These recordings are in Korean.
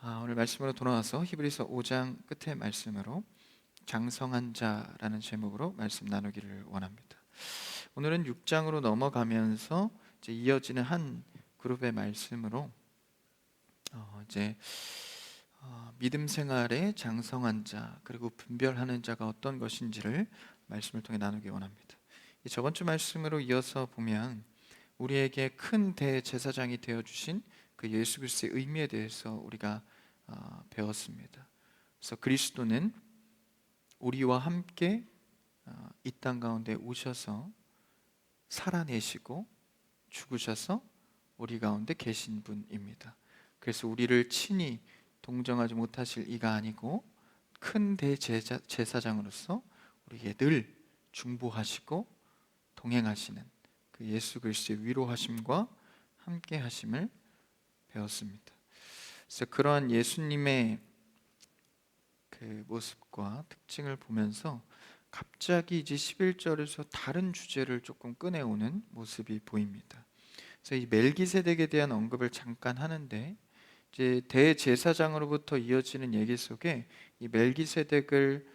오늘 말씀으로 돌아와서 히브리서 5장 끝의 말씀으로 장성한 자라는 제목으로 말씀 나누기를 원합니다. 오늘은 6장으로 넘어가면서 이제 이어지는 한 그룹의 말씀으로 이제 믿음 생활의 장성한 자 그리고 분별하는 자가 어떤 것인지를 말씀을 통해 나누기 원합니다. 저번 주 말씀으로 이어서 보면 우리에게 큰 대제사장이 되어 주신 그 예수 그리스도의 의미에 대해서 우리가 배웠습니다. 그래서 그리스도는 우리와 함께 이 땅 가운데 오셔서 살아내시고 죽으셔서 우리 가운데 계신 분입니다. 그래서 우리를 친히 동정하지 못하실 이가 아니고 큰 대제사장으로서 우리에게 늘 중보하시고 동행하시는 그 예수 그리스도의 위로하심과 함께 하심을 배웠습니다. 그래서 그러한 예수님의 그 모습과 특징을 보면서 갑자기 이제 11절에서 다른 주제를 조금 꺼내오는 모습이 보입니다. 그래서 이 멜기세덱에 대한 언급을 잠깐 하는데 이제 대제사장으로부터 이어지는 얘기 속에 이 멜기세덱을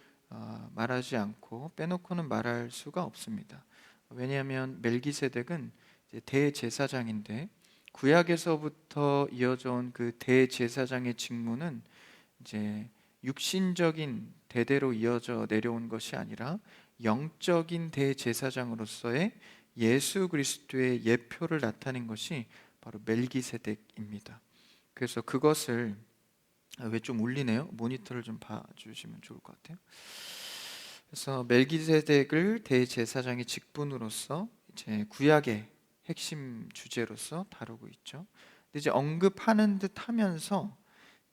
말하지 않고 빼놓고는 말할 수가 없습니다. 왜냐하면 멜기세덱은 이제 대제사장인데 구약에서부터 이어져 온 그 대제사장의 직무는 이제 육신적인 대대로 이어져 내려온 것이 아니라 영적인 대제사장으로서의 예수 그리스도의 예표를 나타낸 것이 바로 멜기세덱입니다. 그래서 그것을 왜 좀 울리네요? 모니터를 좀 봐주시면 좋을 것 같아요. 그래서 멜기세덱을 대제사장의 직분으로서 이제 구약의 핵심 주제로서 다루고 있죠. 근데 이제 언급하는 듯 하면서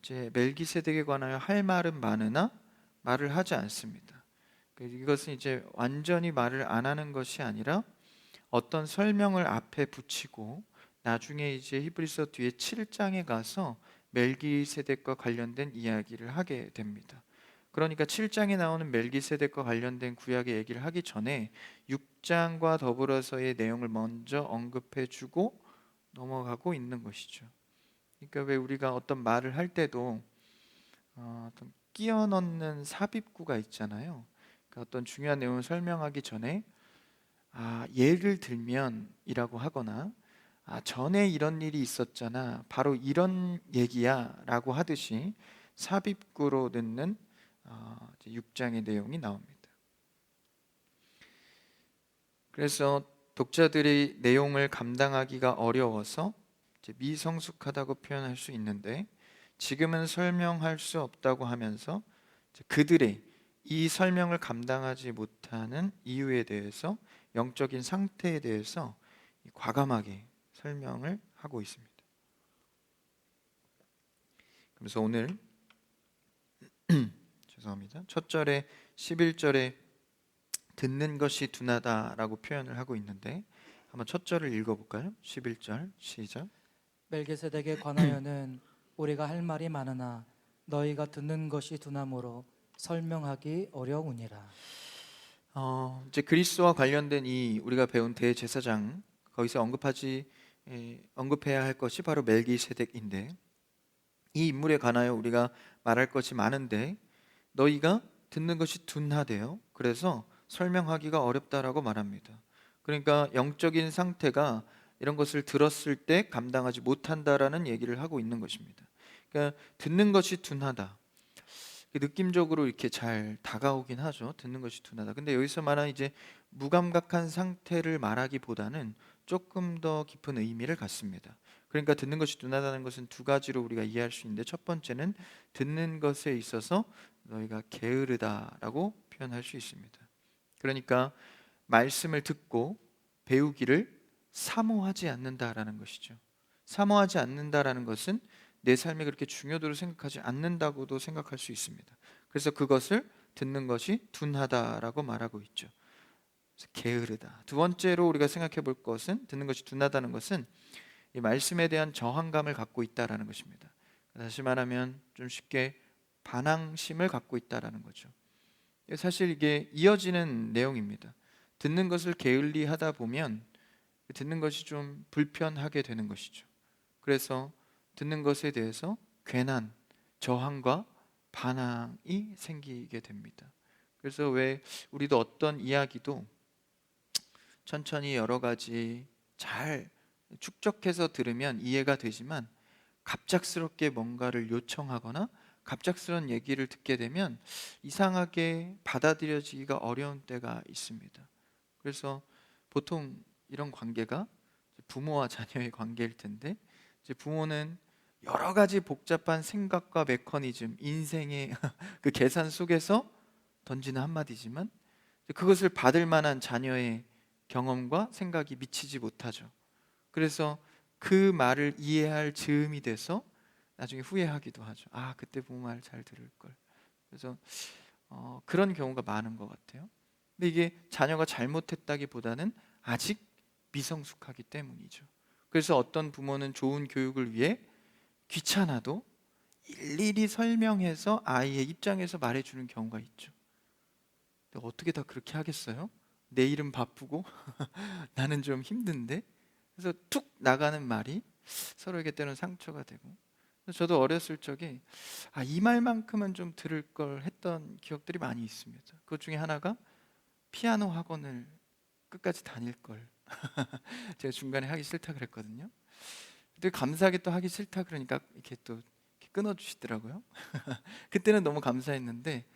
이제 멜기세덱에 관하여 할 말은 많으나 말을 하지 않습니다. 이것은 이제 완전히 말을 안 하는 것이 아니라 어떤 설명을 앞에 붙이고 나중에 이제 히브리서 뒤에 7장에 가서 멜기세덱과 관련된 이야기를 하게 됩니다. 그러니까 7장에 나오는 멜기세덱과 관련된 구약의 얘기를 하기 전에 6장과 더불어서의 내용을 먼저 언급해주고 넘어가고 있는 것이죠. 그러니까 왜 우리가 어떤 말을 할 때도 어떤 끼워 넣는 삽입구가 있잖아요. 그러니까 어떤 중요한 내용을 설명하기 전에 예를 들면이라고 하거나 전에 이런 일이 있었잖아, 바로 이런 얘기야 라고 하듯이 삽입구로 넣는 6장의 내용이 나옵니다. 그래서 독자들이 내용을 감당하기가 어려워서 이제 미성숙하다고 표현할 수 있는데, 지금은 설명할 수 없다고 하면서 그들의 이 설명을 감당하지 못하는 이유에 대해서, 영적인 상태에 대해서 과감하게 설명을 하고 있습니다. 그래서 오늘 죄송합니다. 첫 절에 11절에 듣는 것이 둔하다라고 표현을 하고 있는데, 한번 첫 절을 읽어볼까요? 11절 시작. 멜기세덱에 관하여는 우리가 할 말이 많으나 너희가 듣는 것이 둔함으로 설명하기 어려우니라. 이제 그리스도와 관련된 이 우리가 배운 대제사장, 거기서 언급해야 할 것이 바로 멜기세덱인데, 이 인물에 관하여 우리가 말할 것이 많은데 너희가 듣는 것이 둔하대요. 그래서 설명하기가 어렵다라고 말합니다. 그러니까 영적인 상태가 이런 것을 들었을 때 감당하지 못한다라는 얘기를 하고 있는 것입니다. 그러니까 듣는 것이 둔하다, 느낌적으로 이렇게 잘 다가오긴 하죠. 듣는 것이 둔하다. 근데 여기서 말하는 이제 무감각한 상태를 말하기보다는 조금 더 깊은 의미를 갖습니다. 그러니까 듣는 것이 둔하다는 것은 두 가지로 우리가 이해할 수 있는데, 첫 번째는 듣는 것에 있어서 너희가 게으르다라고 표현할 수 있습니다. 그러니까 말씀을 듣고 배우기를 사모하지 않는다라는 것이죠. 사모하지 않는다라는 것은 내 삶에 그렇게 중요도로 생각하지 않는다고도 생각할 수 있습니다. 그래서 그것을 듣는 것이 둔하다라고 말하고 있죠. 그래서 게으르다. 두 번째로 우리가 생각해 볼 것은, 듣는 것이 둔하다는 것은 이 말씀에 대한 저항감을 갖고 있다라는 것입니다. 다시 말하면 좀 쉽게 반항심을 갖고 있다라는 거죠. 사실 이게 이어지는 내용입니다. 듣는 것을 게을리 하다 보면 듣는 것이 좀 불편하게 되는 것이죠. 그래서 듣는 것에 대해서 괜한 저항과 반항이 생기게 됩니다. 그래서 왜 우리도 어떤 이야기도 천천히 여러 가지 잘 축적해서 들으면 이해가 되지만 갑작스럽게 뭔가를 요청하거나 갑작스러운 얘기를 듣게 되면 이상하게 받아들여지기가 어려운 때가 있습니다. 그래서 보통 이런 관계가 부모와 자녀의 관계일 텐데, 이제 부모는 여러 가지 복잡한 생각과 메커니즘, 인생의 그 계산 속에서 던지는 한마디지만 그것을 받을 만한 자녀의 경험과 생각이 미치지 못하죠. 그래서 그 말을 이해할 즈음이 돼서 나중에 후회하기도 하죠. 아, 그때 부모 말 잘 들을 걸. 그래서 그런 경우가 많은 것 같아요. 근데 이게 자녀가 잘못했다기보다는 아직 미성숙하기 때문이죠. 그래서 어떤 부모는 좋은 교육을 위해 귀찮아도 일일이 설명해서 아이의 입장에서 말해주는 경우가 있죠. 근데 어떻게 다 그렇게 하겠어요? 내일은 바쁘고 나는 좀 힘든데. 그래서 툭 나가는 말이 서로에게 때로는 상처가 되고, 저도 어렸을 적에 이 말만큼은 좀 들을 걸 했던 기억들이 많이 있습니다. 그것 중에 하나가 피아노 학원을 끝까지 다닐 걸. 제가 중간에 하기 싫다 그랬거든요. 근데 감사하게 또 하기 싫다 그러니까 이렇게 또 이렇게 끊어주시더라고요. 그때는 너무 감사했는데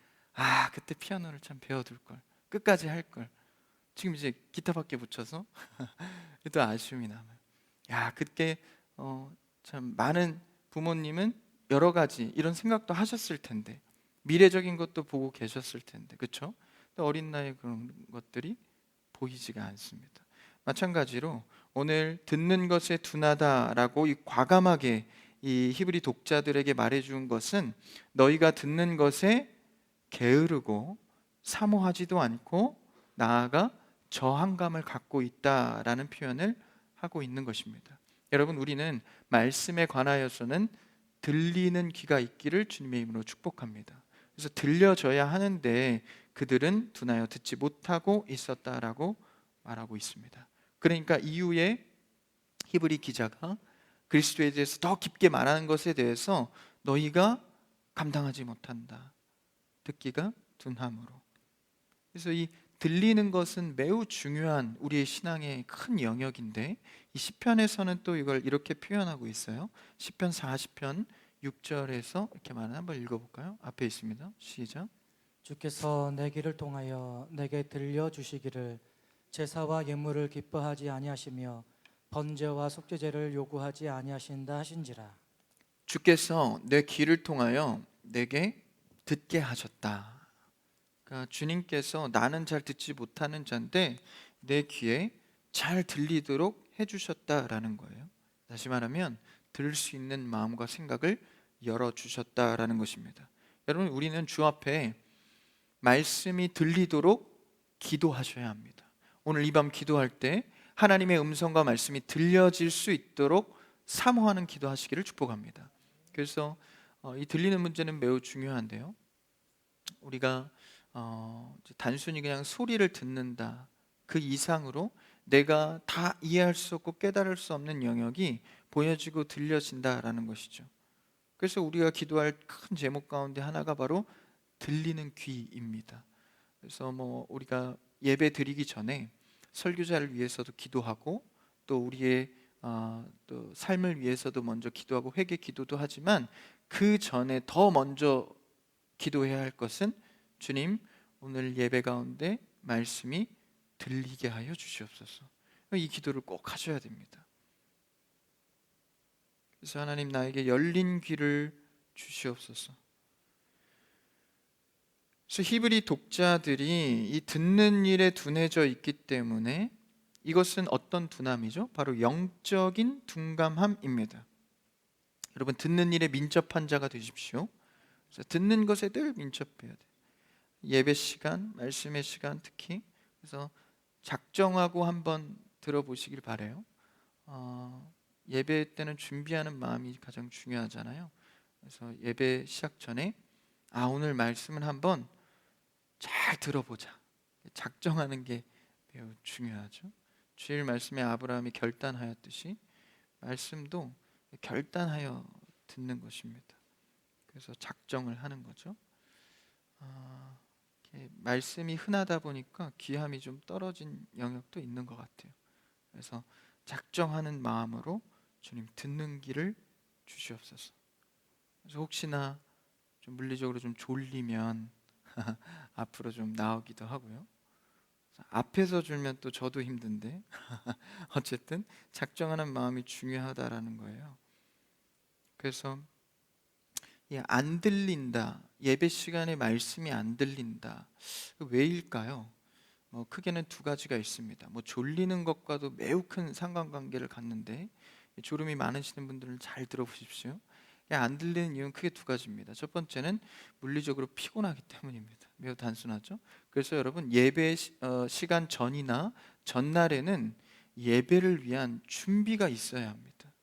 그때 피아노를 참 배워둘 걸, 끝까지 할 걸. 지금 이제 기타밖에 붙여서 또 아쉬움이 남아요. 그때 참 많은 부모님은 여러 가지 이런 생각도 하셨을 텐데, 미래적인 것도 보고 계셨을 텐데, 그렇죠? 어린 나이에 그런 것들이 보이지가 않습니다. 마찬가지로 오늘 듣는 것에 둔하다라고 이 과감하게 이 히브리 독자들에게 말해준 것은 너희가 듣는 것에 게으르고 사모하지도 않고 나아가 저항감을 갖고 있다라는 표현을 하고 있는 것입니다. 여러분, 우리는 말씀에 관하여서는 들리는 귀가 있기를 주님의 이름으로 축복합니다. 그래서 들려져야 하는데 그들은 둔하여 듣지 못하고 있었다라고 말하고 있습니다. 그러니까 이후에 히브리 기자가 그리스도에 대해서 더 깊게 말하는 것에 대해서 너희가 감당하지 못한다, 듣기가 둔함으로. 그래서 이 들리는 것은 매우 중요한 우리의 신앙의 큰 영역인데, 이 시편에서는 또 이걸 이렇게 표현하고 있어요. 시편 40편 6절에서 이렇게 말하는, 한번 읽어볼까요? 앞에 있습니다. 시작. 주께서 내 귀를 통하여 내게 들려주시기를 제사와 예물을 기뻐하지 아니하시며 번제와 속죄제를 요구하지 아니하신다 하신지라. 주께서 내 귀를 통하여 내게 듣게 하셨다. 그러니까 주님께서 나는 잘 듣지 못하는 자인데 내 귀에 잘 들리도록 해주셨다라는 거예요. 다시 말하면 들을 수 있는 마음과 생각을 열어주셨다라는 것입니다. 여러분, 우리는 주 앞에 말씀이 들리도록 기도하셔야 합니다. 오늘 이 밤 기도할 때 하나님의 음성과 말씀이 들려질 수 있도록 사모하는 기도하시기를 축복합니다. 그래서 이 들리는 문제는 매우 중요한데요, 우리가 단순히 그냥 소리를 듣는다 그 이상으로 내가 다 이해할 수 없고 깨달을 수 없는 영역이 보여지고 들려진다라는 것이죠. 그래서 우리가 기도할 큰 제목 가운데 하나가 바로 들리는 귀입니다. 그래서 우리가 예배 드리기 전에 설교자를 위해서도 기도하고, 또 우리의 또 삶을 위해서도 먼저 기도하고 회개 기도도 하지만, 그 전에 더 먼저 기도해야 할 것은 주님, 오늘 예배 가운데 말씀이 들리게 하여 주시옵소서. 이 기도를 꼭 하셔야 됩니다. 그래서 하나님, 나에게 열린 귀를 주시옵소서. 그래서 히브리 독자들이 이 듣는 일에 둔해져 있기 때문에 이것은 어떤 둔함이죠? 바로 영적인 둔감함입니다. 여러분, 듣는 일에 민첩한 자가 되십시오. 그래서 듣는 것에 늘 민첩해야 돼요. 예배 시간, 말씀의 시간 특히. 그래서 작정하고 한번 들어보시길 바라요. 예배 때는 준비하는 마음이 가장 중요하잖아요. 그래서 예배 시작 전에 오늘 말씀을 한번 잘 들어보자, 작정하는 게 매우 중요하죠. 주일 말씀에 아브라함이 결단하였듯이 말씀도 결단하여 듣는 것입니다. 그래서 작정을 하는 거죠. 이렇게 말씀이 흔하다 보니까 귀함이 좀 떨어진 영역도 있는 것 같아요. 그래서 작정하는 마음으로 주님 듣는 길을 주시옵소서. 그래서 혹시나 좀 물리적으로 좀 졸리면 앞으로 좀 나오기도 하고요. 앞에서 줄면 또 저도 힘든데 어쨌든 작정하는 마음이 중요하다라는 거예요. 그래서 안 들린다, 예배 시간에 말씀이 안 들린다, 왜일까요? 크게는 두 가지가 있습니다. 졸리는 것과도 매우 큰 상관관계를 갖는데, 졸음이 많으시는 분들은 잘 들어보십시오. 안 들리는 이유는 크게 두 가지입니다. 첫 번째는 물리적으로 피곤하기 때문입니다. 매우 단순하죠. 그래서 여러분, 예배 시간 전이나 전날에는 예배를 위한 준비가 있어야 합니다.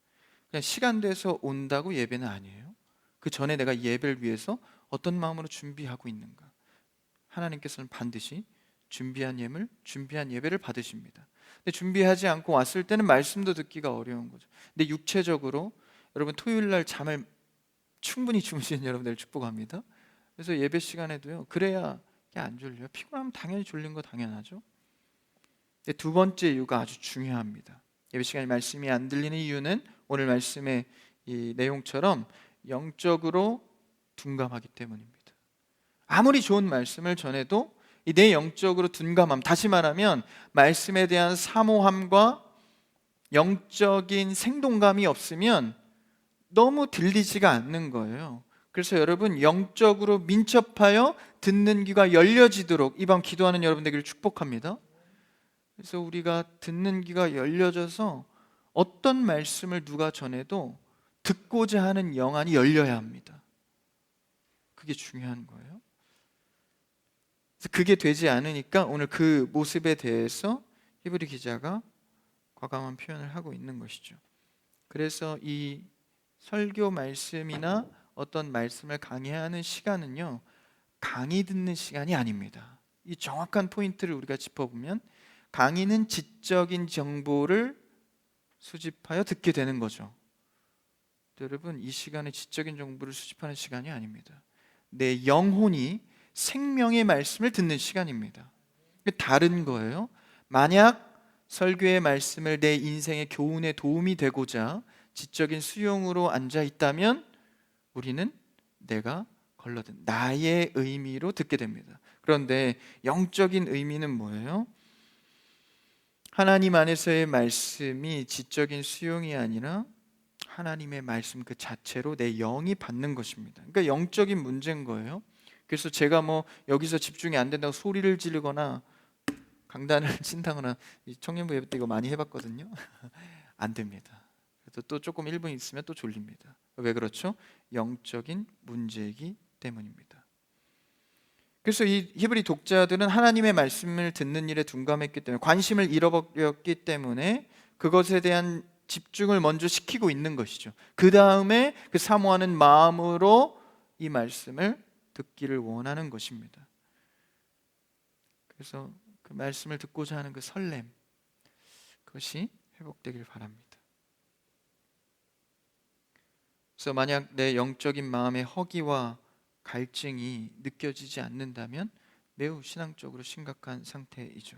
그냥 시간 돼서 온다고 예배는 아니에요. 그 전에 내가 예배를 위해서 어떤 마음으로 준비하고 있는가, 하나님께서는 반드시 준비한 예배를 받으십니다. 근데 준비하지 않고 왔을 때는 말씀도 듣기가 어려운 거죠. 근데 육체적으로 여러분, 토요일 날 잠을 충분히 주무시는 여러분들 축복합니다. 그래서 예배 시간에도요, 그래야 안 졸려요. 피곤하면 당연히 졸린 거 당연하죠. 근데 두 번째 이유가 아주 중요합니다. 예배 시간에 말씀이 안 들리는 이유는 오늘 말씀의 이 내용처럼 영적으로 둔감하기 때문입니다. 아무리 좋은 말씀을 전해도 내 영적으로 둔감함, 다시 말하면 말씀에 대한 사모함과 영적인 생동감이 없으면 너무 들리지가 않는 거예요. 그래서 여러분, 영적으로 민첩하여 듣는 귀가 열려지도록 이밤 기도하는 여러분 되기를 축복합니다. 그래서 우리가 듣는 귀가 열려져서 어떤 말씀을 누가 전해도 듣고자 하는 영안이 열려야 합니다. 그게 중요한 거예요. 그래서 그게 되지 않으니까 오늘 그 모습에 대해서 히브리 기자가 과감한 표현을 하고 있는 것이죠. 그래서 이 설교 말씀이나 어떤 말씀을 강의하는 시간은요, 강의 듣는 시간이 아닙니다. 이 정확한 포인트를 우리가 짚어보면, 강의는 지적인 정보를 수집하여 듣게 되는 거죠. 여러분, 이 시간에 지적인 정보를 수집하는 시간이 아닙니다. 내 영혼이 생명의 말씀을 듣는 시간입니다. 다른 거예요. 만약 설교의 말씀을 내 인생의 교훈에 도움이 되고자 지적인 수용으로 앉아 있다면 우리는 내가 걸러든 나의 의미로 듣게 됩니다. 그런데 영적인 의미는 뭐예요? 하나님 안에서의 말씀이 지적인 수용이 아니라 하나님의 말씀 그 자체로 내 영이 받는 것입니다. 그러니까 영적인 문제인 거예요. 그래서 제가 여기서 집중이 안 된다고 소리를 지르거나 강단을 친다거나, 청년부 예배 때 이거 많이 해봤거든요. 안 됩니다. 그래서 또 조금 1분 있으면 또 졸립니다. 왜 그렇죠? 영적인 문제이기 때문입니다. 그래서 이 히브리 독자들은 하나님의 말씀을 듣는 일에 둔감했기 때문에, 관심을 잃어버렸기 때문에 그것에 대한 집중을 먼저 시키고 있는 것이죠. 그 다음에 그 사모하는 마음으로 이 말씀을 듣기를 원하는 것입니다. 그래서 그 말씀을 듣고자 하는 그 설렘, 그것이 회복되길 바랍니다. 그래서 만약 내 영적인 마음의 허기와 갈증이 느껴지지 않는다면 매우 신앙적으로 심각한 상태이죠.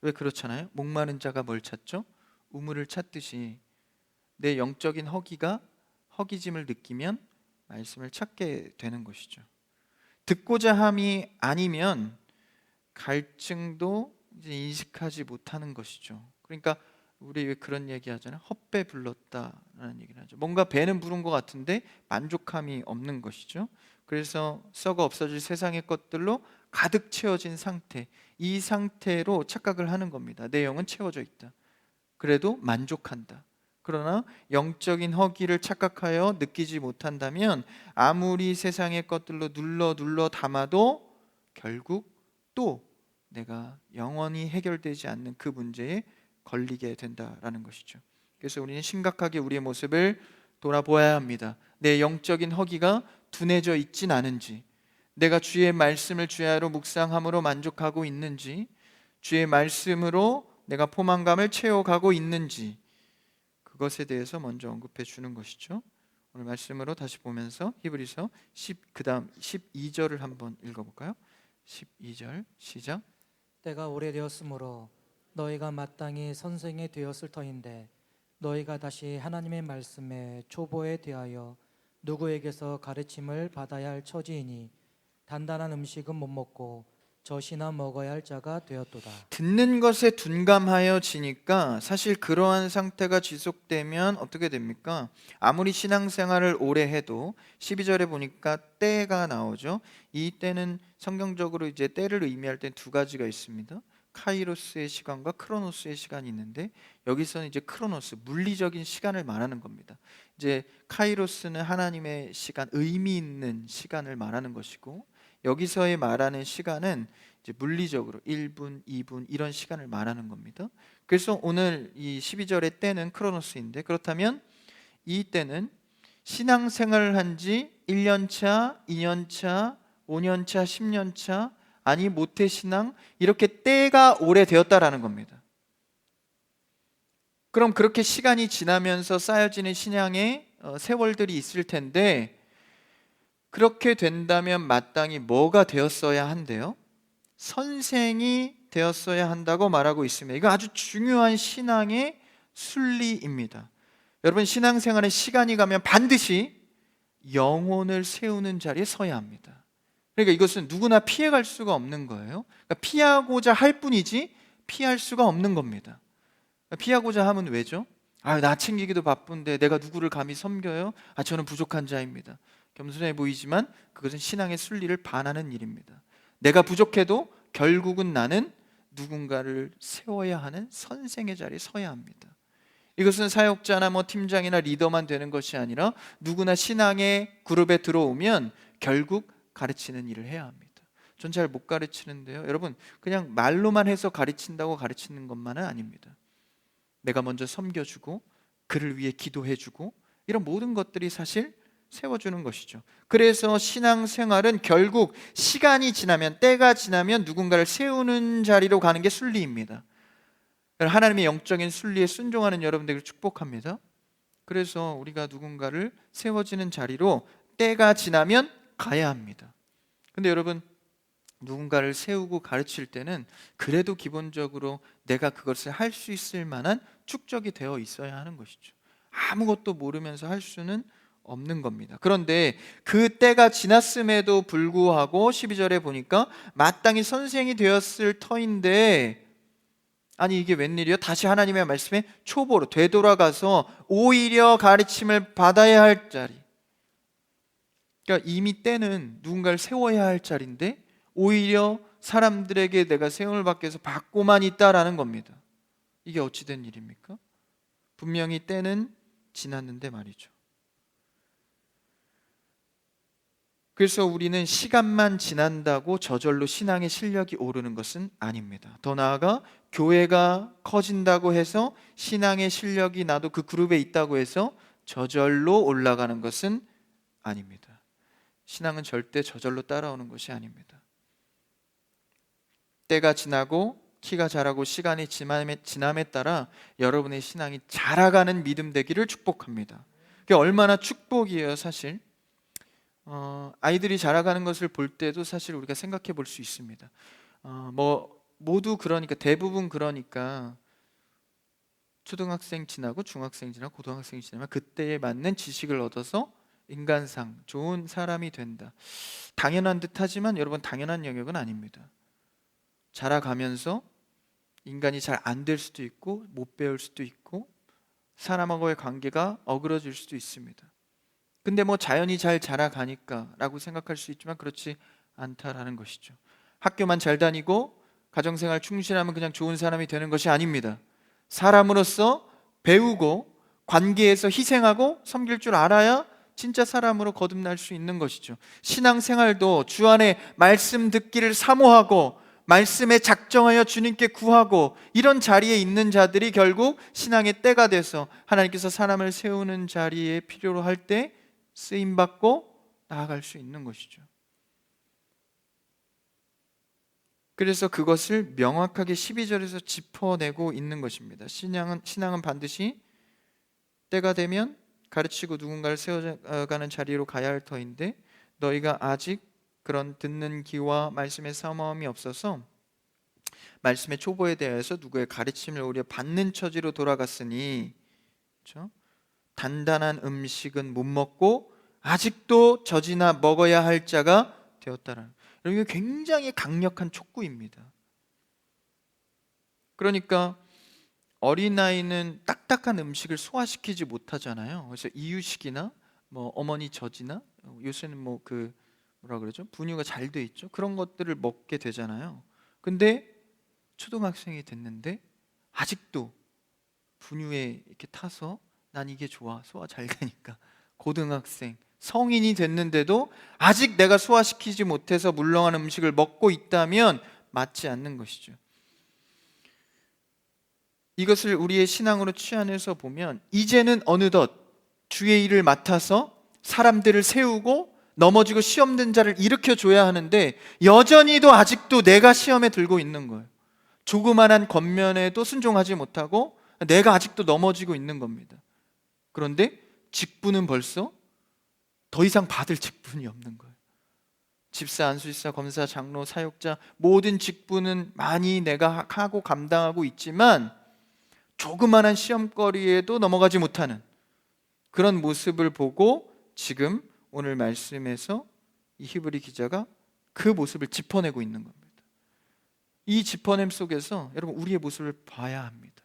왜 그렇잖아요? 목마른 자가 뭘 찾죠? 우물을 찾듯이 내 영적인 허기짐을 느끼면 말씀을 찾게 되는 것이죠. 듣고자 함이 아니면 갈증도 이제 인식하지 못하는 것이죠. 그러니까 우리 왜 그런 얘기 하잖아요. 헛배 불렀다라는 얘기를 하죠. 뭔가 배는 부른 것 같은데 만족함이 없는 것이죠. 그래서 썩어 없어질 세상의 것들로 가득 채워진 상태, 이 상태로 착각을 하는 겁니다. 내 영은 채워져 있다, 그래도 만족한다. 그러나 영적인 허기를 착각하여 느끼지 못한다면 아무리 세상의 것들로 눌러 담아도 결국 또 내가 영원히 해결되지 않는 그 문제에 걸리게 된다라는 것이죠. 그래서 우리는 심각하게 우리의 모습을 돌아보아야 합니다. 내 영적인 허기가 둔해져 있진 않은지, 내가 주의 말씀을 주야로 묵상함으로 만족하고 있는지, 주의 말씀으로 내가 포만감을 채워가고 있는지, 그것에 대해서 먼저 언급해 주는 것이죠. 오늘 말씀으로 다시 보면서 히브리서 10 그다음 12절을 한번 읽어볼까요? 12절 시작. 때가 오래되었으므로 너희가 마땅히 선생이 되었을 터인데 너희가 다시 하나님의 말씀에 초보에 대하여 누구에게서 가르침을 받아야 할 처지이니 단단한 음식은 못 먹고 젖이나 먹어야 할 자가 되었도다. 듣는 것에 둔감하여지니까 사실 그러한 상태가 지속되면 어떻게 됩니까? 아무리 신앙생활을 오래 해도 12절에 보니까 때가 나오죠. 이 때는 성경적으로 이제 때를 의미할 때 두 가지가 있습니다. 카이로스의 시간과 크로노스의 시간이 있는데 여기서는 이제 크로노스, 물리적인 시간을 말하는 겁니다. 이제 카이로스는 하나님의 시간, 의미 있는 시간을 말하는 것이고 여기서의 말하는 시간은 이제 물리적으로 1분, 2분 이런 시간을 말하는 겁니다. 그래서 오늘 이 12절의 때는 크로노스인데 그렇다면 이 때는 신앙생활을 한 지 1년 차, 2년 차, 5년 차, 10년 차 아니 모태신앙 이렇게 때가 오래되었다라는 겁니다. 그럼 그렇게 시간이 지나면서 쌓여지는 신앙의 세월들이 있을 텐데 그렇게 된다면 마땅히 뭐가 되었어야 한대요? 선생이 되었어야 한다고 말하고 있습니다. 이거 아주 중요한 신앙의 순리입니다. 여러분 신앙생활에 시간이 가면 반드시 영혼을 세우는 자리에 서야 합니다. 그러니까 이것은 누구나 피해갈 수가 없는 거예요. 그러니까 피하고자 할 뿐이지 피할 수가 없는 겁니다. 피하고자 하면 왜죠? 나 챙기기도 바쁜데 내가 누구를 감히 섬겨요? 저는 부족한 자입니다. 겸손해 보이지만 그것은 신앙의 순리를 반하는 일입니다. 내가 부족해도 결국은 나는 누군가를 세워야 하는 선생의 자리에 서야 합니다. 이것은 사역자나 팀장이나 리더만 되는 것이 아니라 누구나 신앙의 그룹에 들어오면 결국 가르치는 일을 해야 합니다. 전 잘 못 가르치는데요. 여러분 그냥 말로만 해서 가르친다고 가르치는 것만은 아닙니다. 내가 먼저 섬겨주고 그를 위해 기도해주고 이런 모든 것들이 사실 세워주는 것이죠. 그래서 신앙생활은 결국 시간이 지나면 때가 지나면 누군가를 세우는 자리로 가는 게 순리입니다. 하나님의 영적인 순리에 순종하는 여러분들을 축복합니다. 그래서 우리가 누군가를 세워지는 자리로 때가 지나면 가야 합니다. 근데 여러분 누군가를 세우고 가르칠 때는 그래도 기본적으로 내가 그것을 할 수 있을 만한 축적이 되어 있어야 하는 것이죠. 아무것도 모르면서 할 수는 없는 겁니다. 그런데 그 때가 지났음에도 불구하고 12절에 보니까 마땅히 선생이 되었을 터인데 아니 이게 웬일이요? 다시 하나님의 말씀에 초보로 되돌아가서 오히려 가르침을 받아야 할 자리. 그러니까 이미 때는 누군가를 세워야 할 자리인데 오히려 사람들에게 내가 세움을 받기 위해서 받고만 있다라는 겁니다. 이게 어찌 된 일입니까? 분명히 때는 지났는데 말이죠. 그래서 우리는 시간만 지난다고 저절로 신앙의 실력이 오르는 것은 아닙니다. 더 나아가 교회가 커진다고 해서 신앙의 실력이 나도 그 그룹에 있다고 해서 저절로 올라가는 것은 아닙니다. 신앙은 절대 저절로 따라오는 것이 아닙니다. 때가 지나고 키가 자라고 시간이 지남에 따라 여러분의 신앙이 자라가는 믿음 되기를 축복합니다. 그게 얼마나 축복이에요, 사실. 아이들이 자라가는 것을 볼 때도 사실 우리가 생각해 볼 수 있습니다. 모두 그러니까 대부분 그러니까 초등학생 지나고 중학생 지나고 고등학생 지나면 그때에 맞는 지식을 얻어서 인간상 좋은 사람이 된다. 당연한 듯하지만 여러분 당연한 영역은 아닙니다. 자라가면서 인간이 잘 안 될 수도 있고 못 배울 수도 있고 사람하고의 관계가 어그러질 수도 있습니다. 근데 자연히 잘 자라가니까 라고 생각할 수 있지만 그렇지 않다라는 것이죠. 학교만 잘 다니고 가정생활 충실하면 그냥 좋은 사람이 되는 것이 아닙니다. 사람으로서 배우고 관계에서 희생하고 섬길 줄 알아야 진짜 사람으로 거듭날 수 있는 것이죠. 신앙생활도 주 안에 말씀 듣기를 사모하고 말씀에 작정하여 주님께 구하고 이런 자리에 있는 자들이 결국 신앙의 때가 돼서 하나님께서 사람을 세우는 자리에 필요로 할 때 쓰임받고 나아갈 수 있는 것이죠. 그래서 그것을 명확하게 12절에서 짚어내고 있는 것입니다. 신앙은 반드시 때가 되면 가르치고 누군가를 세워가는 자리로 가야 할 터인데 너희가 아직 그런 듣는 귀와 말씀의 사모함이 없어서 말씀의 초보에 대해서 누구의 가르침을 오히려 받는 처지로 돌아갔으니, 그렇죠? 단단한 음식은 못 먹고 아직도 젖이나 먹어야 할 자가 되었다라는, 이게 굉장히 강력한 촉구입니다. 그러니까 어린아이는 딱딱한 음식을 소화시키지 못하잖아요. 그래서 이유식이나 뭐 어머니 젖이나 요새는 뭐 그 뭐라 그러죠? 분유가 잘 돼 있죠. 그런 것들을 먹게 되잖아요. 근데 초등학생이 됐는데 아직도 분유에 이렇게 타서 난 이게 좋아, 소화 잘 되니까. 고등학생, 성인이 됐는데도 아직 내가 소화시키지 못해서 물렁한 음식을 먹고 있다면 맞지 않는 것이죠. 이것을 우리의 신앙으로 취안해서 보면 이제는 어느덧 주의 일을 맡아서 사람들을 세우고 넘어지고 시험 든 자를 일으켜 줘야 하는데 여전히도 아직도 내가 시험에 들고 있는 거예요. 조그만한 겉면에도 순종하지 못하고 내가 아직도 넘어지고 있는 겁니다. 그런데 직분은 벌써 더 이상 받을 직분이 없는 거예요. 집사, 안수집사, 검사, 장로, 사역자 모든 직분은 많이 내가 하고 감당하고 있지만 조그만한 시험거리에도 넘어가지 못하는 그런 모습을 보고 지금 오늘 말씀에서 이 히브리 기자가 그 모습을 짚어내고 있는 겁니다. 이 짚어냄 속에서 여러분 우리의 모습을 봐야 합니다.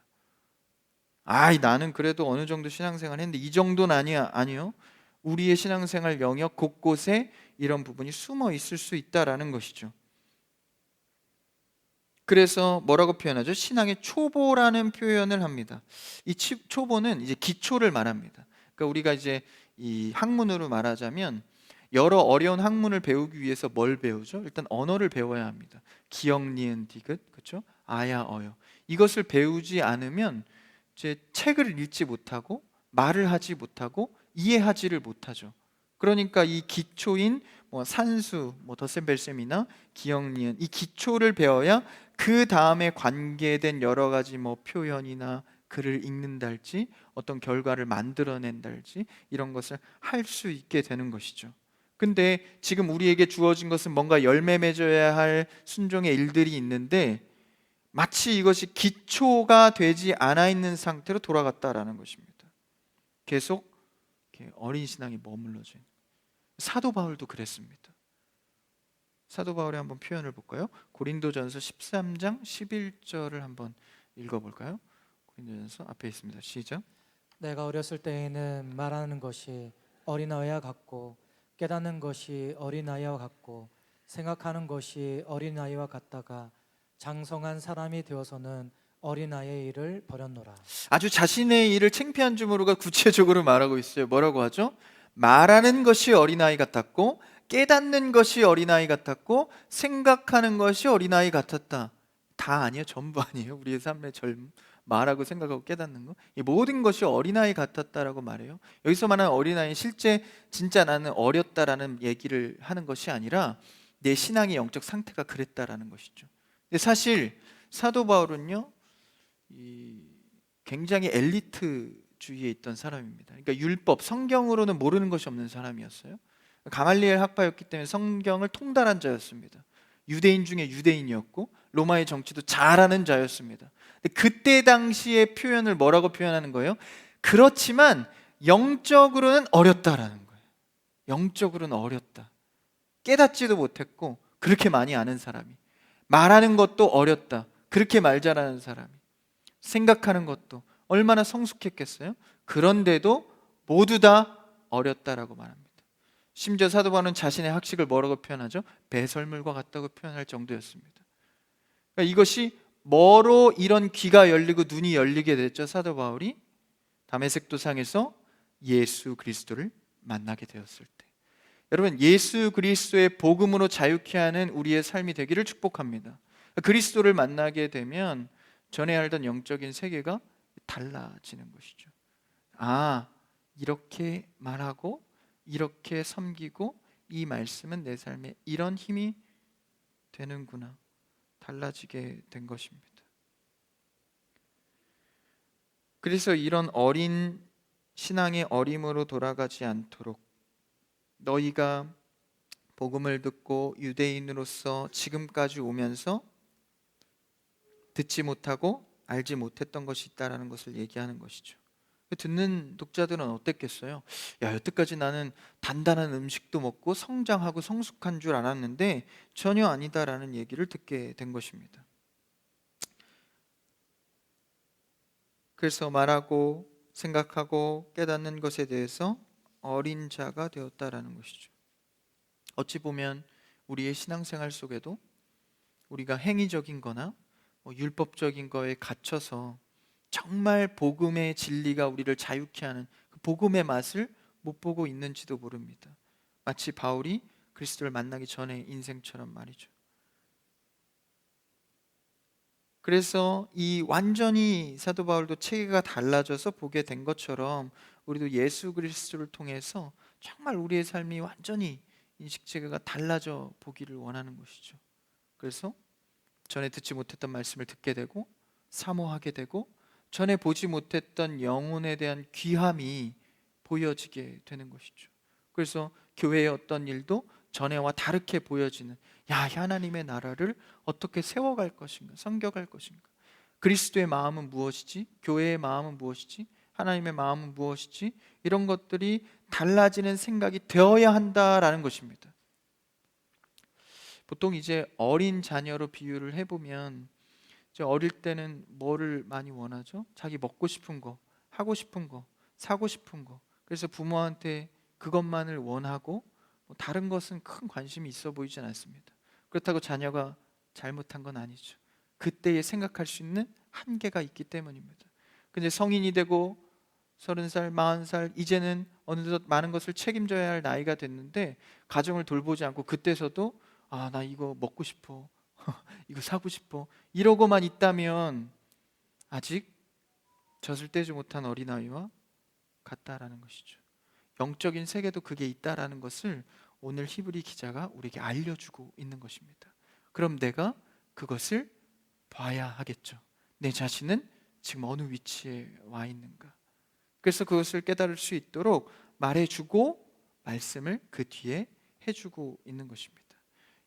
나는 그래도 어느 정도 신앙생활 했는데 이 정도는 아니야. 아니요. 우리의 신앙생활 영역 곳곳에 이런 부분이 숨어 있을 수 있다라는 것이죠. 그래서 뭐라고 표현하죠? 신앙의 초보라는 표현을 합니다. 이 초보는 이제 기초를 말합니다. 그러니까 우리가 이제 이 학문으로 말하자면 여러 어려운 학문을 배우기 위해서 뭘 배우죠? 일단 언어를 배워야 합니다. 기역, 니은, 디귿, 그렇죠? 아야, 어여. 이것을 배우지 않으면 이제 책을 읽지 못하고 말을 하지 못하고 이해하지를 못하죠. 그러니까 이 기초인 뭐 산수, 뭐 덧셈, 뺄셈이나 기역, 니은 이 기초를 배워야 그 다음에 관계된 여러 가지 뭐 표현이나 글을 읽는달지 어떤 결과를 만들어낸달지 이런 것을 할 수 있게 되는 것이죠. 근데 지금 우리에게 주어진 것은 뭔가 열매 맺어야 할 순종의 일들이 있는데 마치 이것이 기초가 되지 않아 있는 상태로 돌아갔다라는 것입니다. 계속 이렇게 어린 신앙이 머물러진. 사도 바울도 그랬습니다. 사도 바울의 한번 표현을 볼까요? 고린도전서 13장 11절을 한번 읽어볼까요? 고린도전서 앞에 있습니다. 시작. 내가 어렸을 때에는 말하는 것이 어린아이와 같고 깨닫는 것이 어린아이와 같고 생각하는 것이 어린아이와 같다가 장성한 사람이 되어서는 어린아이의 일을 버렸노라. 아주 자신의 일을 창피한 줄 모르고 구체적으로 말하고 있어요. 뭐라고 하죠? 말하는 것이 어린아이 같았고 깨닫는 것이 어린아이 같았고 생각하는 것이 어린아이 같았다. 다 아니에요. 전부 아니에요. 우리의 삶의 젊음, 말하고 생각하고 깨닫는 거, 이 모든 것이 어린아이 같았다라고 말해요. 여기서 말하는 어린아이 실제 진짜 나는 어렸다라는 얘기를 하는 것이 아니라 내 신앙의 영적 상태가 그랬다라는 것이죠. 근데 사실 사도 바울은요 굉장히 엘리트주의에 있던 사람입니다. 그러니까 율법, 성경으로는 모르는 것이 없는 사람이었어요. 가말리엘 학파였기 때문에 성경을 통달한 자였습니다. 유대인 중에 유대인이었고 로마의 정치도 잘하는 자였습니다. 근데 그때 당시의 표현을 뭐라고 표현하는 거예요? 그렇지만 영적으로는 어렸다라는 거예요. 영적으로는 어렸다. 깨닫지도 못했고 그렇게 많이 아는 사람이, 말하는 것도 어렸다. 그렇게 말 잘하는 사람이, 생각하는 것도 얼마나 성숙했겠어요? 그런데도 모두 다 어렸다라고 말합니다. 심지어 사도 바울은 자신의 학식을 뭐라고 표현하죠? 배설물과 같다고 표현할 정도였습니다. 그러니까 이것이 뭐로 이런 귀가 열리고 눈이 열리게 됐죠? 사도 바울이 다메섹 도상에서 예수 그리스도를 만나게 되었을 때. 여러분, 예수 그리스도의 복음으로 자유케 하는 우리의 삶이 되기를 축복합니다. 그리스도를 만나게 되면 전에 알던 영적인 세계가 달라지는 것이죠. 이렇게 말하고 이렇게 섬기고 이 말씀은 내 삶에 이런 힘이 되는구나. 달라지게 된 것입니다. 그래서 이런 어린 신앙의 어림으로 돌아가지 않도록 너희가 복음을 듣고 유대인으로서 지금까지 오면서 듣지 못하고 알지 못했던 것이 있다라는 것을 얘기하는 것이죠. 듣는 독자들은 어땠겠어요? 야, 여태까지 나는 단단한 음식도 먹고 성장하고 성숙한 줄 알았는데 전혀 아니다라는 얘기를 듣게 된 것입니다. 그래서 말하고 생각하고 깨닫는 것에 대해서 어린 자가 되었다라는 것이죠. 어찌 보면 우리의 신앙생활 속에도 우리가 행위적인 거나 율법적인 거에 갇혀서 정말 복음의 진리가 우리를 자유케 하는 그 복음의 맛을 못 보고 있는지도 모릅니다. 마치 바울이 그리스도를 만나기 전의 인생처럼 말이죠. 그래서 이 완전히 사도 바울도 체계가 달라져서 보게 된 것처럼 우리도 예수 그리스도를 통해서 정말 우리의 삶이 완전히 인식 체계가 달라져 보기를 원하는 것이죠. 그래서 전에 듣지 못했던 말씀을 듣게 되고 사모하게 되고 전에 보지 못했던 영혼에 대한 귀함이 보여지게 되는 것이죠. 그래서 교회의 어떤 일도 전에와 다르게 보여지는, 야, 하나님의 나라를 어떻게 세워갈 것인가, 섬겨갈 것인가, 그리스도의 마음은 무엇이지, 교회의 마음은 무엇이지, 하나님의 마음은 무엇이지, 이런 것들이 달라지는 생각이 되어야 한다라는 것입니다. 보통 이제 어린 자녀로 비유를 해보면, 이제 어릴 때는 뭐를 많이 원하죠? 자기 먹고 싶은 거, 하고 싶은 거, 사고 싶은 거. 그래서 부모한테 그것만을 원하고 다른 것은 큰 관심이 있어 보이진 않습니다. 그렇다고 자녀가 잘못한 건 아니죠. 그때에 생각할 수 있는 한계가 있기 때문입니다. 근데 성인이 되고 30살, 40살, 이제는 어느덧 많은 것을 책임져야 할 나이가 됐는데 가정을 돌보지 않고 그때서도 아, 나 이거 먹고 싶어, 이거 사고 싶어, 이러고만 있다면 아직 젖을 떼지 못한 어린아이와 같다라는 것이죠. 영적인 세계도 그게 있다라는 것을 오늘 히브리 기자가 우리에게 알려주고 있는 것입니다. 그럼 내가 그것을 봐야 하겠죠. 내 자신은 지금 어느 위치에 와 있는가. 그래서 그것을 깨달을 수 있도록 말해주고 말씀을 그 뒤에 해주고 있는 것입니다.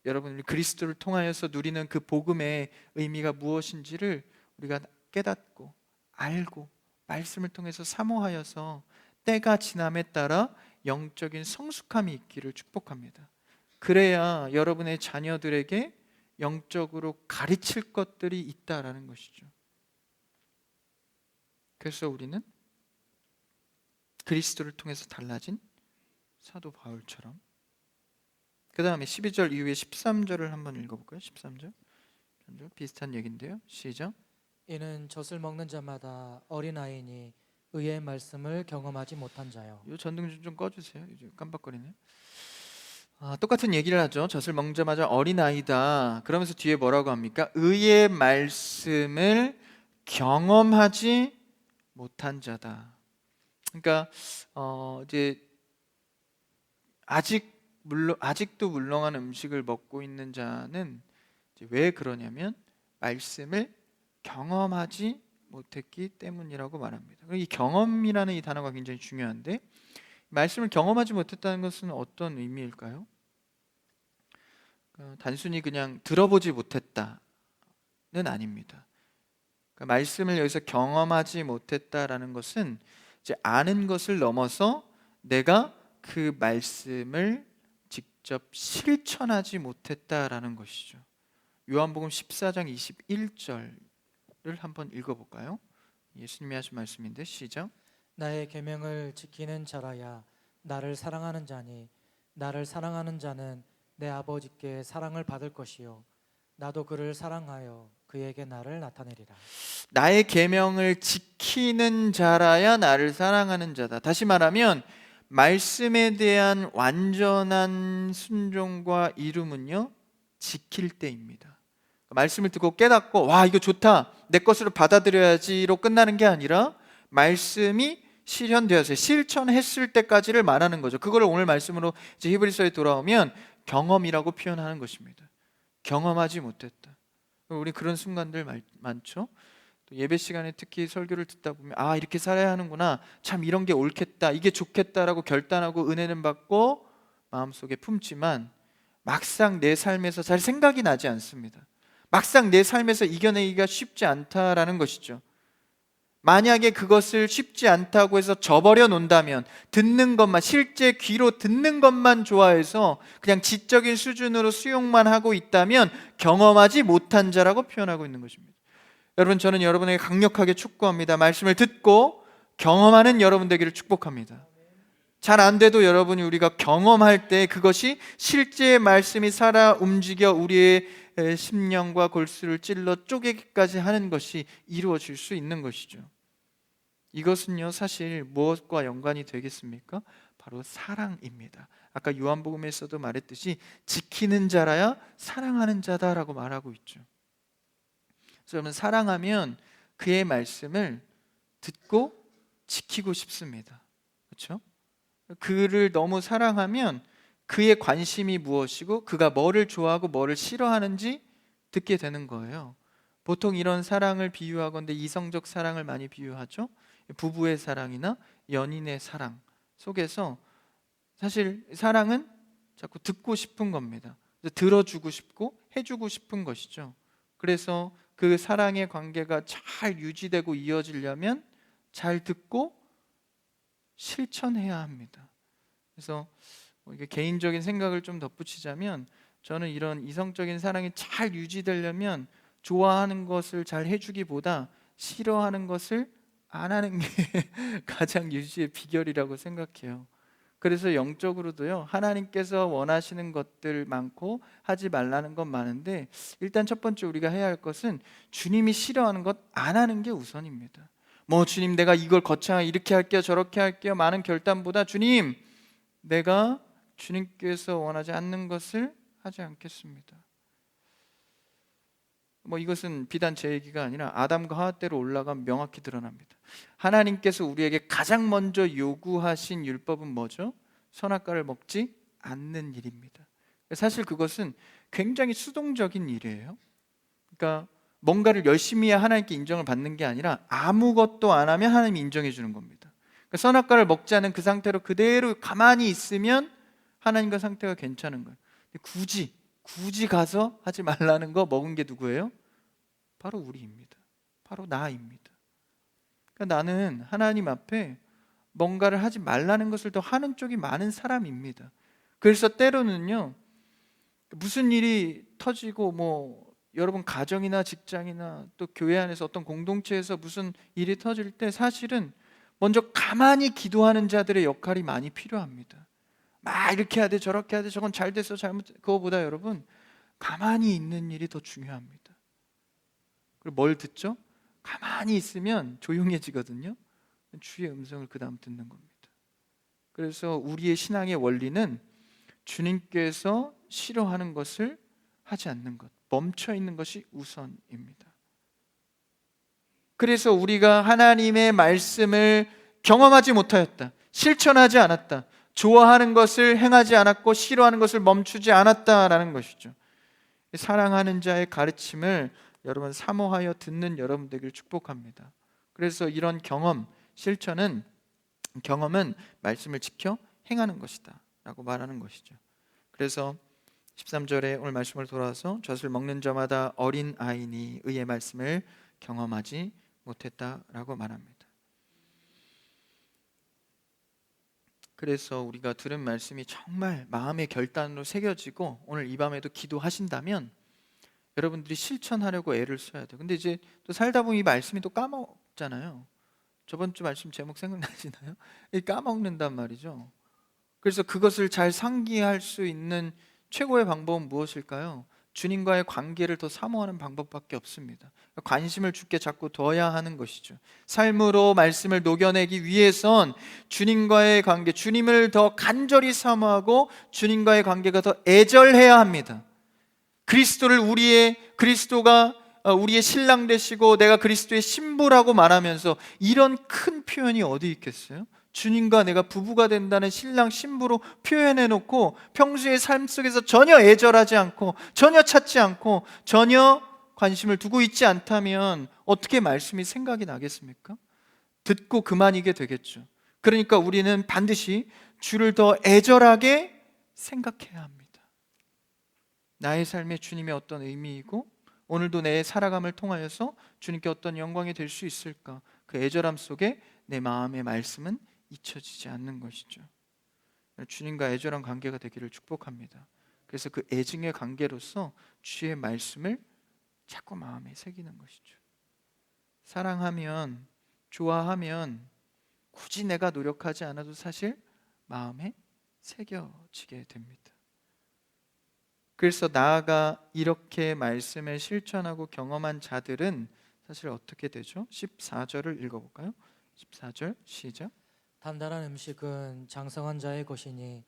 여러분, 우리 그리스도를 통하여서 누리는 그 복음의 의미가 무엇인지를 우리가 깨닫고 알고 말씀을 통해서 사모하여서 때가 지남에 따라 영적인 성숙함이 있기를 축복합니다. 그래야 여러분의 자녀들에게 영적으로 가르칠 것들이 있다라는 것이죠. 그래서 우리는 그리스도를 통해서 달라진 사도 바울처럼, 그 다음에 12절 이후에 13절을 한번 읽어볼까요? 13절 비슷한 얘기인데요. 시작. 이는 젖을 먹는 자마다 어린아이니 의의 말씀을 경험하지 못한 자요. 이 전등 좀 꺼주세요. 이제 깜빡거리네. 똑같은 얘기를 하죠. 젖을 먹자마자 어린아이다. 그러면서 뒤에 뭐라고 합니까? 의의 말씀을 경험하지 못한 자다. 그러니까 이제 아직도 물렁한 음식을 먹고 있는 자는 이제 왜 그러냐면 말씀을 경험하지 못했기 때문이라고 말합니다. 이 경험이라는 이 단어가 굉장히 중요한데, 말씀을 경험하지 못했다는 것은 어떤 의미일까요? 단순히 그냥 들어보지 못했다는 아닙니다. 그러니까 말씀을 여기서 경험하지 못했다라는 것은 이제 아는 것을 넘어서 내가 그 말씀을 직접 실천하지 못했다라는 것이죠. 요한복음 14장 21절을 한번 읽어볼까요? 예수님이 하신 말씀인데 시작. 나의 계명을 지키는 자라야 나를 사랑하는 자니 나를 사랑하는 자는 내 아버지께 사랑을 받을 것이요 나도 그를 사랑하여 그에게 나를 나타내리라. 나의 계명을 지키는 자라야 나를 사랑하는 자다. 다시 말하면 말씀에 대한 완전한 순종과 이름은요, 지킬 때입니다. 말씀을 듣고 깨닫고 와, 이거 좋다, 내 것으로 받아들여야지로 끝나는 게 아니라 말씀이 실현되어서 실천했을 때까지를 말하는 거죠. 그걸 오늘 말씀으로 이제 히브리서에 돌아오면 경험이라고 표현하는 것입니다. 경험하지 못했다. 우리 그런 순간들 많죠. 또 예배 시간에 특히 설교를 듣다 보면 아, 이렇게 살아야 하는구나, 참 이런 게 옳겠다, 이게 좋겠다라고 결단하고 은혜는 받고 마음속에 품지만 막상 내 삶에서 잘 생각이 나지 않습니다. 막상 내 삶에서 이겨내기가 쉽지 않다라는 것이죠. 만약에 그것을 쉽지 않다고 해서 저버려 놓는다면, 듣는 것만, 실제 귀로 듣는 것만 좋아해서 그냥 지적인 수준으로 수용만 하고 있다면 경험하지 못한 자라고 표현하고 있는 것입니다. 여러분, 저는 여러분에게 강력하게 축복합니다. 말씀을 듣고 경험하는 여러분 되기를 축복합니다. 잘 안 돼도 여러분이 우리가 경험할 때 그것이 실제 말씀이 살아 움직여 우리의 심령과 골수를 찔러 쪼개기까지 하는 것이 이루어질 수 있는 것이죠. 이것은요, 사실 무엇과 연관이 되겠습니까? 바로 사랑입니다. 아까 요한복음에서도 말했듯이 지키는 자라야 사랑하는 자다라고 말하고 있죠. 그래서 여러분, 사랑하면 그의 말씀을 듣고 지키고 싶습니다. 그렇죠? 그를 너무 사랑하면 그의 관심이 무엇이고 그가 뭐를 좋아하고 뭐를 싫어하는지 듣게 되는 거예요. 보통 이런 사랑을 비유하건대 이성적 사랑을 많이 비유하죠. 부부의 사랑이나 연인의 사랑 속에서 사실 사랑은 자꾸 듣고 싶은 겁니다. 들어주고 싶고 해주고 싶은 것이죠. 그래서 그 사랑의 관계가 잘 유지되고 이어지려면 잘 듣고 실천해야 합니다. 그래서 이게 개인적인 생각을 좀 덧붙이자면, 저는 이런 이성적인 사랑이 잘 유지되려면 좋아하는 것을 잘 해주기보다 싫어하는 것을 안 하는 게 가장 유지의 비결이라고 생각해요. 그래서 영적으로도요, 하나님께서 원하시는 것들 많고 하지 말라는 것 많은데, 일단 첫 번째 우리가 해야 할 것은 주님이 싫어하는 것 안 하는 게 우선입니다. 뭐 주님, 내가 이걸 거창하게 이렇게 할게요, 저렇게 할게요, 많은 결단보다 주님, 내가 주님께서 원하지 않는 것을 하지 않겠습니다. 뭐 이것은 비단 제 얘기가 아니라 아담과 하와 때로 올라가면 명확히 드러납니다. 하나님께서 우리에게 가장 먼저 요구하신 율법은 뭐죠? 선악과를 먹지 않는 일입니다. 사실 그것은 굉장히 수동적인 일이에요. 그러니까 뭔가를 열심히 해야 하나님께 인정을 받는 게 아니라 아무것도 안 하면 하나님이 인정해 주는 겁니다. 그러니까 선악과를 먹지 않은 그 상태로 그대로 가만히 있으면 하나님과 상태가 괜찮은 거예요. 굳이 가서 하지 말라는 거 먹은 게 누구예요? 바로 우리입니다. 바로 나입니다. 그러니까 나는 하나님 앞에 뭔가를 하지 말라는 것을 더 하는 쪽이 많은 사람입니다. 그래서 때로는요, 무슨 일이 터지고 뭐 여러분 가정이나 직장이나 또 교회 안에서 어떤 공동체에서 무슨 일이 터질 때 사실은 먼저 가만히 기도하는 자들의 역할이 많이 필요합니다. 막 이렇게 해야 돼, 저렇게 해야 돼, 저건 잘 됐어, 잘못, 그거보다 여러분 가만히 있는 일이 더 중요합니다. 그리고 뭘 듣죠? 가만히 있으면 조용해지거든요. 주의 음성을 그 다음 듣는 겁니다. 그래서 우리의 신앙의 원리는 주님께서 싫어하는 것을 하지 않는 것, 멈춰 있는 것이 우선입니다. 그래서 우리가 하나님의 말씀을 경험하지 못하였다, 실천하지 않았다, 좋아하는 것을 행하지 않았고 싫어하는 것을 멈추지 않았다라는 것이죠. 사랑하는 자의 가르침을 여러분 사모하여 듣는 여러분 되기를 축복합니다. 그래서 이런 실천은, 경험은 말씀을 지켜 행하는 것이다 라고 말하는 것이죠. 그래서 13절에 오늘 말씀을 돌아와서 젖을 먹는 자마다 어린 아이니 의의 말씀을 경험하지 못했다라고 말합니다. 그래서 우리가 들은 말씀이 정말 마음의 결단으로 새겨지고 오늘 이 밤에도 기도하신다면 여러분들이 실천하려고 애를 써야 돼요. 근데 이제 또 살다 보면 이 말씀이 또 까먹잖아요. 저번 주 말씀 제목 생각나시나요? 까먹는단 말이죠. 그래서 그것을 잘 상기할 수 있는 최고의 방법은 무엇일까요? 주님과의 관계를 더 사모하는 방법밖에 없습니다. 관심을 주께 자꾸 둬야 하는 것이죠. 삶으로 말씀을 녹여내기 위해선 주님과의 관계, 주님을 더 간절히 사모하고 주님과의 관계가 더 애절해야 합니다. 그리스도가 우리의 신랑 되시고 내가 그리스도의 신부라고 말하면서 이런 큰 표현이 어디 있겠어요? 주님과 내가 부부가 된다는 신랑 신부로 표현해놓고 평소의 삶 속에서 전혀 애절하지 않고 전혀 찾지 않고 전혀 관심을 두고 있지 않다면 어떻게 말씀이 생각이 나겠습니까? 듣고 그만이게 되겠죠. 그러니까 우리는 반드시 주를 더 애절하게 생각해야 합니다. 나의 삶에 주님의 어떤 의미이고 오늘도 내 살아감을 통하여서 주님께 어떤 영광이 될 수 있을까? 그 애절함 속에 내 마음의 말씀은 잊혀지지 않는 것이죠. 주님과 애절한 관계가 되기를 축복합니다. 그래서 그 애증의 관계로서 주의 말씀을 자꾸 마음에 새기는 것이죠. 사랑하면, 좋아하면 굳이 내가 노력하지 않아도 사실 마음에 새겨지게 됩니다. 그래서 나아가 이렇게 말씀을 실천하고 경험한 자들은 사실 어떻게 되죠? 14절을 읽어볼까요? 14절 시작. 단단한 음식은 장성한 자의 것이니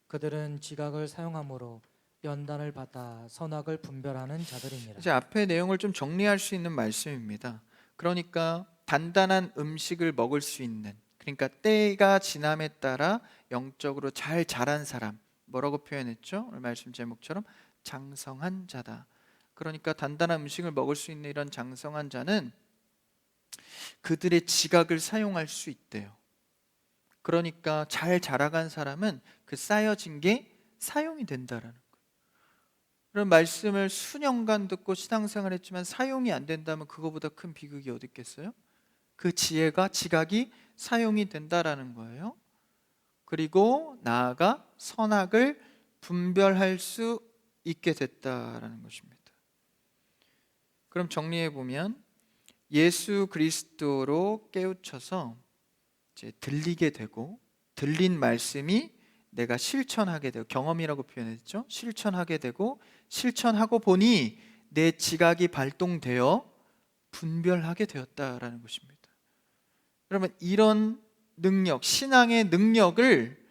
그들은 지각을 사용함으로 연단을 받아 선악을 분별하는 자들이니라. 이제 앞의 내용을 좀 정리할 수 있는 말씀입니다. 그러니까 단단한 음식을 먹을 수 있는, 그러니까 때가 지남에 따라 영적으로 잘 자란 사람, 뭐라고 표현했죠? 오늘 말씀 제목처럼 장성한 자다. 그러니까 단단한 음식을 먹을 수 있는 이런 장성한 자는 그들의 지각을 사용할 수 있대요. 그러니까 잘 자라간 사람은 그 쌓여진 게 사용이 된다라는 거예요. 그런 말씀을 수년간 듣고 신앙생활 했지만 사용이 안 된다면 그거보다 큰 비극이 어디 있겠어요? 그 지혜가 지각이 사용이 된다라는 거예요. 그리고 나아가 선악을 분별할 수 있게 됐다라는 것입니다. 그럼 정리해 보면 예수 그리스도로 깨우쳐서 이제 들리게 되고 들린 말씀이 내가 실천하게 되고 경험이라고 표현했죠. 실천하게 되고 실천하고 보니 내 지각이 발동되어 분별하게 되었다라는 것입니다. 그러면 이런 능력, 신앙의 능력을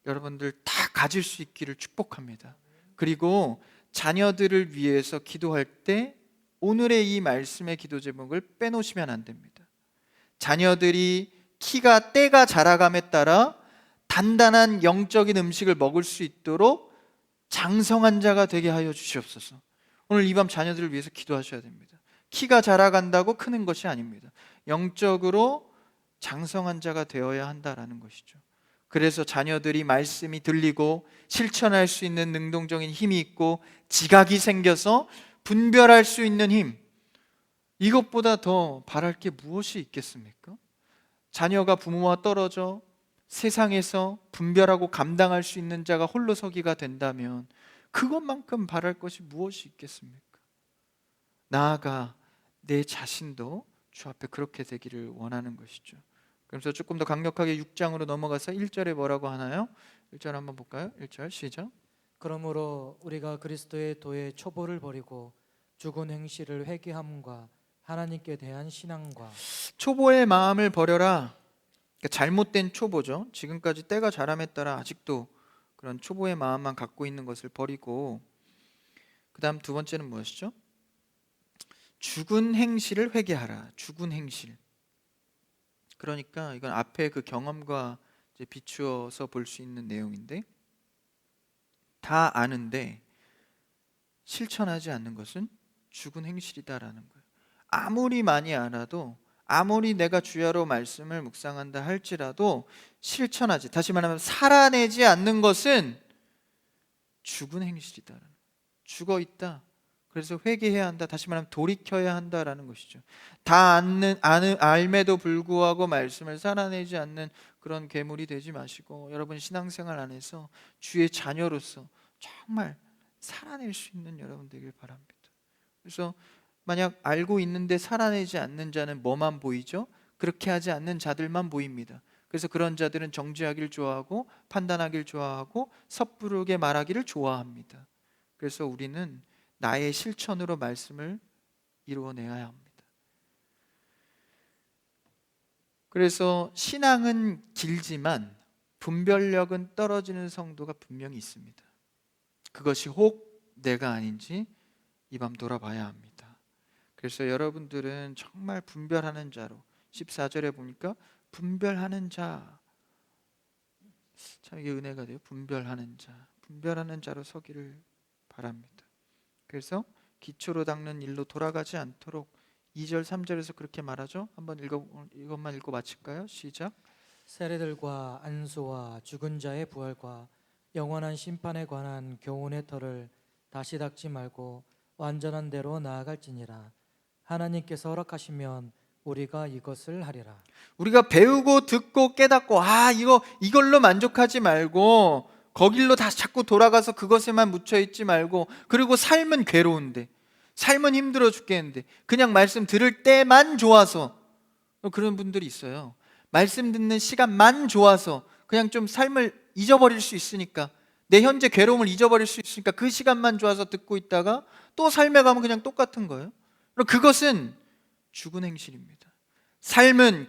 여러분들 다 가질 수 있기를 축복합니다. 그리고 자녀들을 위해서 기도할 때 오늘의 이 말씀의 기도 제목을 빼놓으시면 안 됩니다. 자녀들이 때가 자라감에 따라 단단한 영적인 음식을 먹을 수 있도록 장성한 자가 되게 하여 주시옵소서. 오늘 이 밤 자녀들을 위해서 기도하셔야 됩니다. 키가 자라간다고 크는 것이 아닙니다. 영적으로 장성한 자가 되어야 한다라는 것이죠. 그래서 자녀들이 말씀이 들리고 실천할 수 있는 능동적인 힘이 있고 지각이 생겨서 분별할 수 있는 힘, 이것보다 더 바랄 게 무엇이 있겠습니까? 자녀가 부모와 떨어져 세상에서 분별하고 감당할 수 있는 자가 홀로 서기가 된다면 그것만큼 바랄 것이 무엇이 있겠습니까? 나아가 내 자신도 주 앞에 그렇게 되기를 원하는 것이죠. 그래서 조금 더 강력하게 6장으로 넘어가서 1절에 뭐라고 하나요? 1절 한번 볼까요? 1절 시작. 그러므로 우리가 그리스도의 도의 초보를 버리고 죽은 행실을 회개함과 하나님께 대한 신앙과 초보의 마음을 버려라. 그러니까 잘못된 초보죠. 지금까지 때가 자람에 따라 아직도 그런 초보의 마음만 갖고 있는 것을 버리고, 그 다음 두 번째는 무엇이죠? 죽은 행실을 회개하라. 죽은 행실. 그러니까 이건 앞에 그 경험과 이제 비추어서 볼 수 있는 내용인데, 다 아는데 실천하지 않는 것은 죽은 행실이다라는 거예요. 아무리 많이 알아도, 아무리 내가 주야로 말씀을 묵상한다 할지라도 실천하지, 다시 말하면 살아내지 않는 것은 죽은 행실이다라는 거예요. 죽어 있다. 그래서 회개해야 한다. 다시 말하면 돌이켜야 한다라는 것이죠. 다 알매도 불구하고 말씀을 살아내지 않는 그런 괴물이 되지 마시고, 여러분 신앙생활 안에서 주의 자녀로서 정말 살아낼 수 있는 여러분 되길 바랍니다. 그래서 만약 알고 있는데 살아내지 않는 자는 뭐만 보이죠? 그렇게 하지 않는 자들만 보입니다. 그래서 그런 자들은 정죄하기를 좋아하고 판단하기를 좋아하고 섣부르게 말하기를 좋아합니다. 그래서 우리는 나의 실천으로 말씀을 이루어내야 합니다. 그래서 신앙은 길지만 분별력은 떨어지는 성도가 분명히 있습니다. 그것이 혹 내가 아닌지 이 밤 돌아봐야 합니다. 그래서 여러분들은 정말 분별하는 자로, 14절에 보니까 분별하는 자, 참 이게 은혜가 돼요. 분별하는 자로 서기를 바랍니다. 그래서 기초로 닦는 일로 돌아가지 않도록 2절 3절에서 그렇게 말하죠. 한번 이것만 읽고 마칠까요? 시작. 세례들과 안수와 죽은 자의 부활과 영원한 심판에 관한 교훈의 터를 다시 닦지 말고 완전한 대로 나아갈지니라. 하나님께서 허락하시면 우리가 이것을 하리라. 우리가 배우고 듣고 깨닫고 이걸로 만족하지 말고 거길로 다시 자꾸 돌아가서 그것에만 묻혀 있지 말고, 그리고 삶은 괴로운데, 삶은 힘들어 죽겠는데 그냥 말씀 들을 때만 좋아서, 그런 분들이 있어요. 말씀 듣는 시간만 좋아서 그냥 좀 삶을 잊어버릴 수 있으니까, 내 현재 괴로움을 잊어버릴 수 있으니까 그 시간만 좋아서 듣고 있다가 또 삶에 가면 그냥 똑같은 거예요. 그것은 죽은 행실입니다. 삶은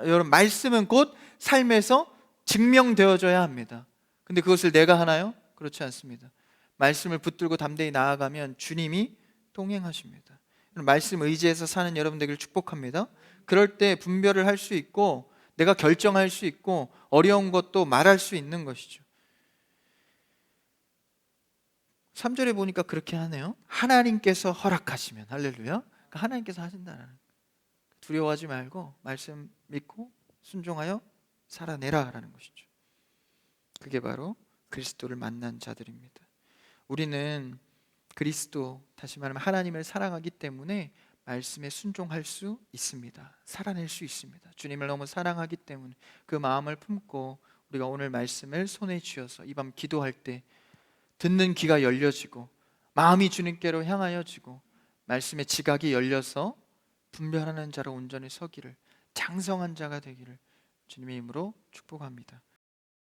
여러분, 말씀은 곧 삶에서 증명되어져야 합니다. 근데 그것을 내가 하나요? 그렇지 않습니다. 말씀을 붙들고 담대히 나아가면 주님이 동행하십니다. 말씀 의지해서 사는 여러분 되기를 축복합니다. 그럴 때 분별을 할 수 있고, 내가 결정할 수 있고, 어려운 것도 말할 수 있는 것이죠. 3절에 보니까 그렇게 하네요. 하나님께서 허락하시면, 할렐루야. 그러니까 하나님께서 하신다는, 두려워하지 말고 말씀 믿고 순종하여 살아내라라는 것이죠. 그게 바로 그리스도를 만난 자들입니다. 우리는 그리스도, 다시 말하면 하나님을 사랑하기 때문에 말씀에 순종할 수 있습니다. 살아낼 수 있습니다. 주님을 너무 사랑하기 때문에 그 마음을 품고 우리가 오늘 말씀을 손에 쥐어서 이 밤 기도할 때 듣는 귀가 열려지고 마음이 주님께로 향하여지고 말씀의 지각이 열려서 분별하는 자로 온전히 서기를, 장성한 자가 되기를 주님의 이름으로 축복합니다.